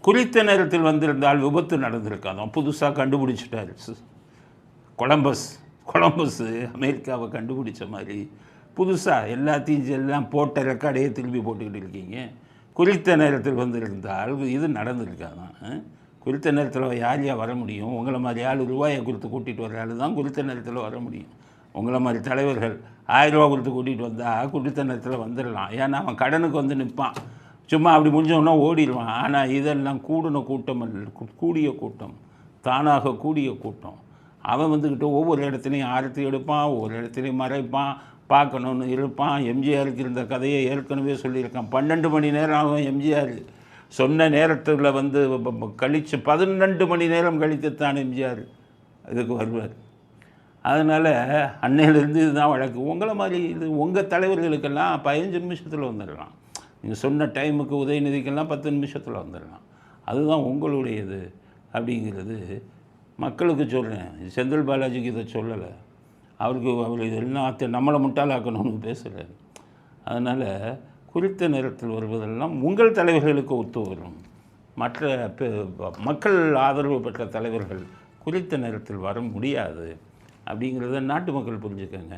குறித்த நேரத்தில் வந்திருந்தால் விபத்து நடந்திருக்காதான். புதுசாக கண்டுபிடிச்சிட்டாரு கொலம்பஸ் அமெரிக்காவை கண்டுபிடிச்ச மாதிரி புதுசாக எல்லாத்தையும் எல்லாம் போட்ட ரெக்கார்டையே திரும்பி போட்டுக்கிட்டு இருக்கீங்க. குறித்த நேரத்தில் வந்திருந்தால் இது நடந்திருக்காதான். குறித்த நேரத்தில் யார் வர முடியும்? உங்களை மாதிரி ஆள் ரூபாயை கொடுத்து கூட்டிகிட்டு வர ஆள் தான் குறித்த நேரத்தில் வர முடியும். உங்களை மாதிரி தலைவர்கள் 1000 ரூபா கொடுத்து கூட்டிகிட்டு வந்தால் குறித்த நேரத்தில் வந்துடலாம். ஏன்னா அவன் கடனுக்கு வந்து நிற்பான், சும்மா அப்படி முடிஞ்சவொன்னா ஓடிடுவான். ஆனால் இதெல்லாம் கூடிய கூட்டம், தானாக கூடிய கூட்டம். அவன் வந்துக்கிட்டு ஒவ்வொரு இடத்துலையும் ஆரத்தி எடுப்பான், ஒவ்வொரு இடத்துலையும் மறைப்பான், பார்க்கணுன்னு இருப்பான். எம்ஜிஆருக்கு இருந்த கதையை ஏற்கனவே சொல்லியிருக்கான். 12 மணி நேரம் அவன் எம்ஜிஆர் சொன்ன நேரத்தில் வந்து கழித்து 12 மணி நேரம் கழித்துத்தான் எம்ஜிஆர் இதுக்கு வருவார். அதனால் அன்னையிலேருந்து இதுதான் வழக்கு. உங்களை மாதிரி இது உங்கள் தலைவர்களுக்கெல்லாம் 15 நிமிஷத்தில் வந்துடலாம். நீங்கள் சொன்ன டைமுக்கு உதயநிதிக்கெல்லாம் 10 நிமிஷத்தில் வந்துடலாம். அதுதான் உங்களுடையது அப்படிங்கிறது மக்களுக்கு சொல்கிறேன். செந்தில் பாலாஜிக்கு இதை சொல்லலை. அவர் இதெல்லாம் நம்மளை முட்டாளாக்கணும்னு பேசுகிறார். அதனால் குறித்த நேரத்தில் வருவதெல்லாம் உங்கள் தலைவர்களுக்கு ஒத்து வரும். மற்ற மக்கள் ஆதரவு பெற்ற தலைவர்கள் குறித்த நேரத்தில் வர முடியாது அப்படிங்கிறத நாட்டு மக்கள் புரிஞ்சுக்கங்க.